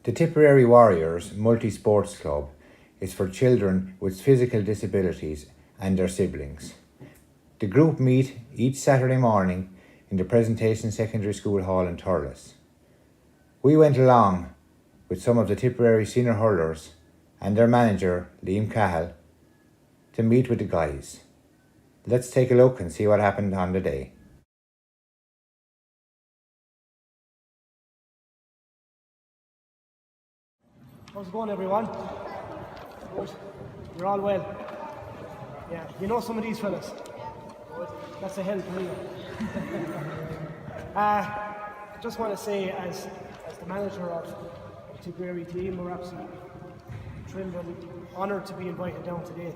The Tipperary Warriors Sports Club is for children with physical disabilities and their siblings. The group meet each Saturday morning in the Presentation Secondary School Hall in Thurles. We went along with some of the Tipperary senior hurlers and their manager, Liam Cahill, to meet with the guys. Let's take a look and see what happened on the day. How's it going, everyone? Good. You're all well? Yeah, you know some of these fellas? Good. That's a help, really. I just want to say, as the manager of the Tipperary team, we're absolutely thrilled and honoured to be invited down today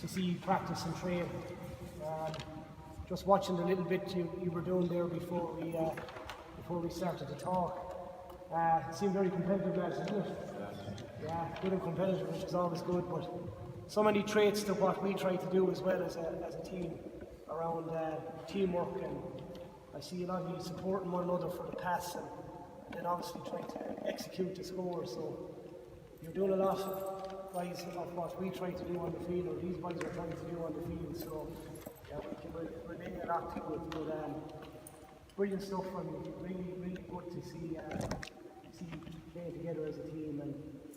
to see practice and train. Just watching the little bit you were doing there before we started to talk. It seemed very competitive, lads, didn't it? Yeah, good and competitive, which is always good, but so many traits to what we try to do as well as a team around teamwork, and I see a lot of you supporting one another for the pass and obviously trying to execute the score, so you're doing a lot, guys, of what we try to do on the field, or these guys are trying to do on the field, so yeah, we can relate a lot to it, but brilliant stuff, and really, really good to see playing together as a team and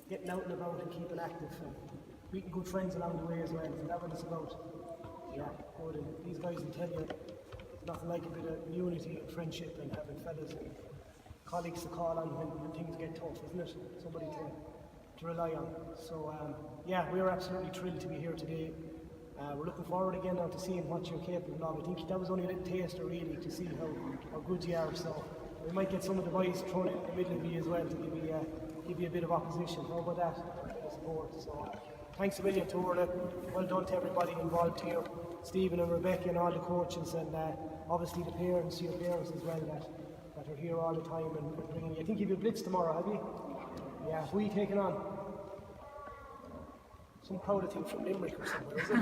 getting out and about and keeping active and meeting good friends along the way as well. Isn't that what it's about? Yeah, good. And these guys will tell you it's nothing like a bit of unity and friendship and having fellas and colleagues to call on when things get tough, isn't it? Somebody to rely on. So yeah, we're absolutely thrilled to be here today. We're looking forward again now to seeing what you're capable of. I think that was only a little taster really to see how good you are. So we might get some of the boys thrown in the middle of you as well to give you a bit of opposition. How about that? Support. So thanks a million to Orla. Well done to everybody involved here, Stephen and Rebecca and all the coaches, and obviously the parents, your parents as well that are here all the time and bringing you. I think you've a blitz tomorrow, have you? Yeah. Who are you taking on? Some crowd, I think, from Limerick or somewhere, is it?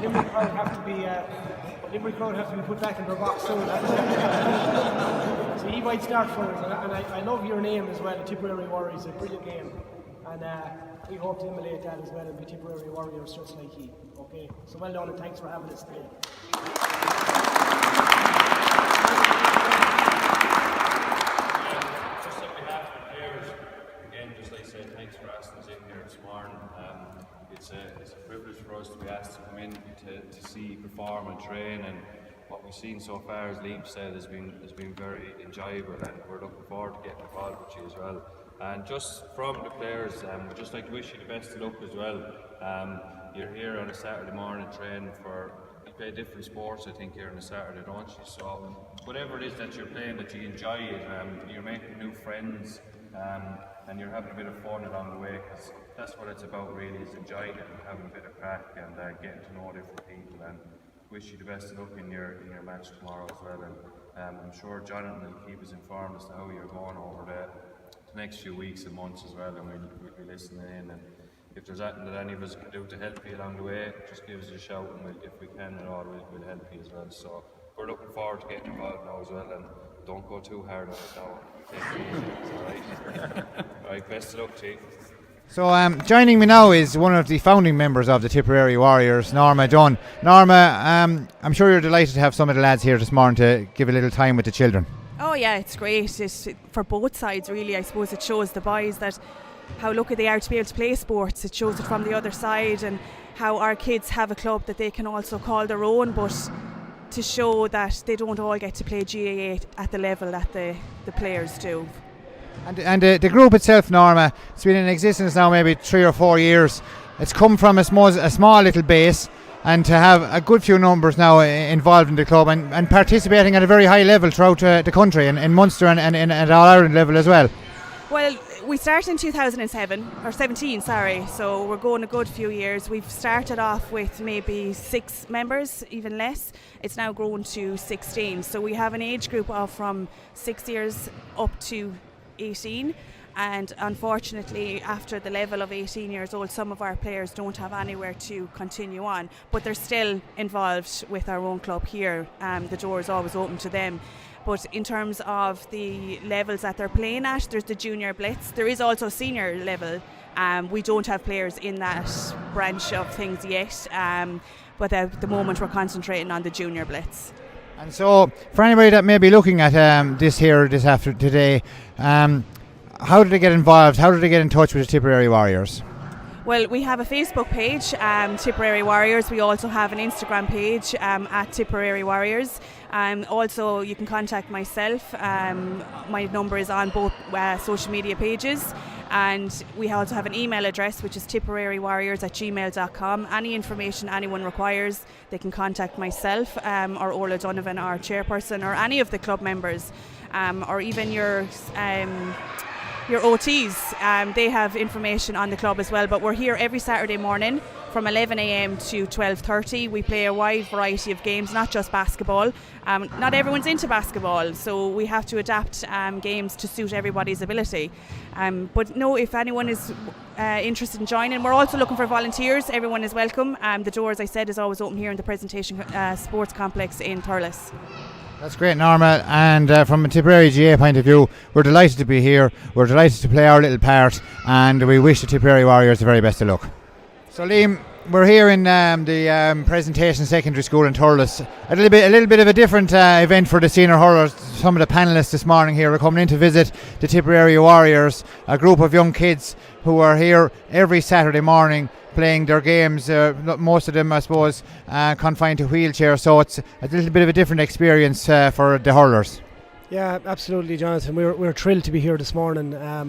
Limerick crowd have to be put back in their box soon. So he might start for us, and I love your name as well, the Tipperary Warriors, a brilliant name. And we hope to emulate that as well and be Tipperary Warriors just like he. Okay, so well done and thanks for having us today. Just on behalf of the players, again, just like I said, thanks for asking us in here this morning. It's a privilege for us to be asked to come in to see, perform and train, and what we've seen so far, as Liam said, has been very enjoyable, and we're looking forward to getting involved with you as well. And just from the players, we'd just like to wish you the best of luck as well. You're here on a Saturday morning training you play different sports, I think, here on a Saturday, don't you? So whatever it is that you're playing, that you enjoy it, you're making new friends, and you're having a bit of fun along the way, because that's what it's about really, is enjoying it and having a bit of crack and getting to know different people. And wish you the best of luck in your match tomorrow as well. And I'm sure Jonathan will keep us informed as to how you're going over the next few weeks and months as well, and we'll be listening in. And if there's anything that any of us can do to help you along the way, just give us a shout, and if we can at all, we'll help you as well. So we're looking forward to getting involved now as well, and don't go too hard on it now. Take it easy, alright, best of luck to you. So joining me now is one of the founding members of the Tipperary Warriors, Norma Dunn. Norma, I'm sure you're delighted to have some of the lads here this morning to give a little time with the children. Oh yeah, it's great. It's for both sides really. I suppose it shows the boys that how lucky they are to be able to play sports. It shows it from the other side, and how our kids have a club that they can also call their own, but to show that they don't all get to play GAA at the level that the players do. And the group itself, Norma, it's been in existence now maybe 3 or 4 years. It's come from a small little base, and to have a good few numbers now involved in the club and participating at a very high level throughout the country, and in Munster and at All-Ireland level as well. Well, we started in 2017, so we're going a good few years. We've started off with maybe 6 members, even less. It's now grown to 16. So we have an age group of from 6 years up to 18, and unfortunately after the level of 18 years old, some of our players don't have anywhere to continue on, but they're still involved with our own club here. The door is always open to them. but in terms of the levels that they're playing at, there's the junior blitz. There is also senior level. We don't have players in that branch of things yet, but at the moment we're concentrating on the junior blitz. And so, for anybody that may be looking at today, how did they get involved? How did they get in touch with the Tipperary Warriors? Well, we have a Facebook page, Tipperary Warriors. We also have an Instagram page at Tipperary Warriors. Also, you can contact myself. My number is on both social media pages. And we also have an email address, which is tipperarywarriors@gmail.com. Any information anyone requires, they can contact myself or Orla Donovan, our chairperson, or any of the club members, or even your OTs. They have information on the club as well. But we're here every Saturday morning from 11 a.m. to 12:30. We play a wide variety of games, not just basketball. Not everyone's into basketball, so we have to adapt games to suit everybody's ability. But no, if anyone is interested in joining, we're also looking for volunteers. Everyone is welcome. The door, as I said, is always open here in the Presentation Sports Complex in Thurles. That's great, Norma. And from a Tipperary GA point of view, we're delighted to be here. We're delighted to play our little part, and we wish the Tipperary Warriors the very best of luck. So, Liam, we're here in the Presentation Secondary School in Thurles. A little bit of a different event for the senior hurlers. Some of the panellists this morning here are coming in to visit the Tipperary Warriors, a group of young kids who are here every Saturday morning playing their games, most of them, I suppose, confined to wheelchairs, so it's a little bit of a different experience for the hurlers. Yeah, absolutely, Jonathan. We're thrilled to be here this morning. A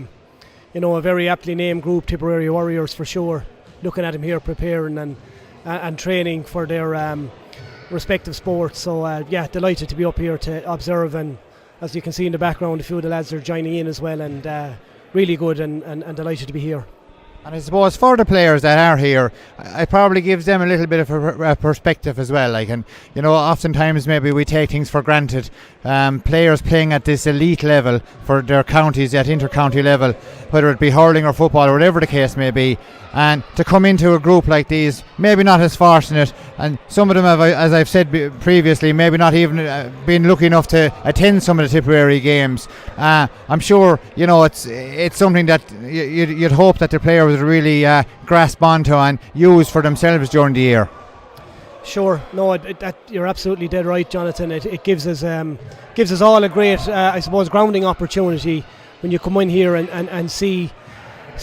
very aptly named group, Tipperary Warriors for sure. Looking at them here preparing and training for their respective sports. So delighted to be up here to observe, and as you can see in the background, a few of the lads are joining in as well, and really good and delighted to be here. And I suppose for the players that are here, it probably gives them a little bit of a perspective as well. Oftentimes maybe we take things for granted. Players playing at this elite level for their counties, at inter-county level, whether it be hurling or football or whatever the case may be, and to come into a group like these, maybe not as fortunate, and some of them have, as I've said previously, maybe not even been lucky enough to attend some of the Tipperary games. I'm sure it's something that you'd hope that the players would really grasp onto and use for themselves during the year. Sure, no, you're absolutely dead right, Jonathan. It gives us all a great, grounding opportunity when you come in here and see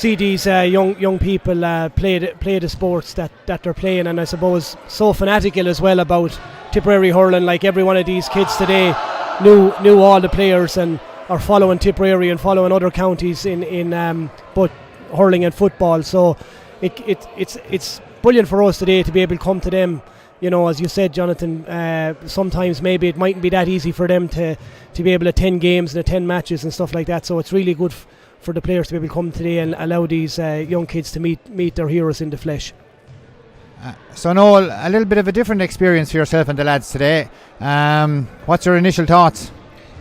these young people play the sports that they're playing, and I suppose so fanatical as well about Tipperary hurling. Like every one of these kids today knew all the players and are following Tipperary and following other counties in both hurling and football. So it's brilliant for us today to be able to come to them. As you said, Jonathan, sometimes maybe it mightn't be that easy for them to be able to attend games and attend matches and stuff like that. So it's really good for the players to be able to come today and allow these young kids to meet their heroes in the flesh. So Noel, a little bit of a different experience for yourself and the lads today. What's your initial thoughts?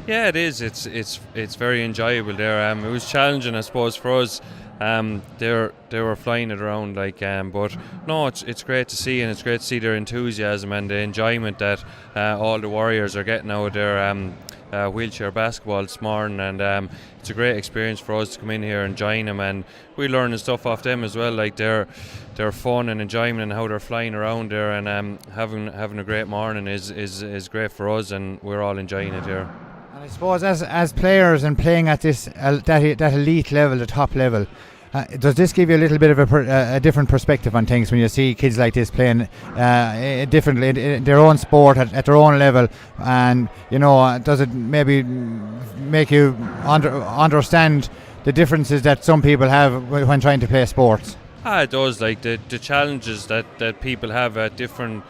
Yeah, it is. It's very enjoyable there. It was challenging, I suppose, for us. They were flying it around but no, it's great to see, and it's great to see their enthusiasm and the enjoyment that all the Warriors are getting out of their wheelchair basketball this morning, and it's a great experience for us to come in here and join them, and we're learning stuff off them as well, like their fun and enjoyment and how they're flying around there, and having a great morning is great for us, and we're all enjoying it here. And I suppose as players and playing at this that elite level, the top level, does this give you a little bit of a different perspective on things when you see kids like this playing differently in their own sport at their own level, and does it maybe make you understand the differences that some people have when trying to play sports? It does, like the challenges that people have at different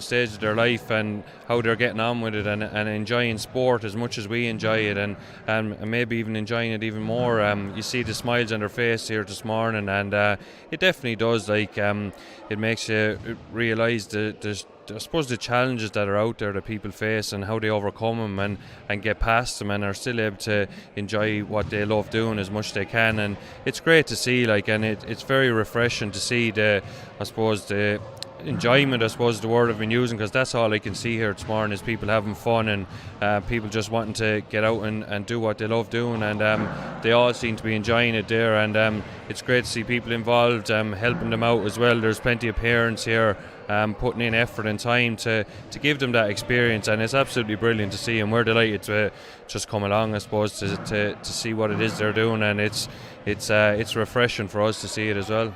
stages of their life, and how they're getting on with it, and enjoying sport as much as we enjoy it, and maybe even enjoying it even more. You see the smiles on their face here this morning, and it definitely does. It makes you realise I suppose the challenges that are out there that people face, and how they overcome them and get past them, and are still able to enjoy what they love doing as much as they can. And it's great to see, and it's very refreshing to see the enjoyment, I suppose, is the word I've been using, because that's all I can see here this morning is people having fun and people just wanting to get out and do what they love doing, and they all seem to be enjoying it there, and it's great to see people involved, helping them out as well. There's plenty of parents here putting in effort and time to give them that experience, and it's absolutely brilliant to see, and we're delighted to just come along, I suppose, to see what it is they're doing, and it's refreshing for us to see it as well.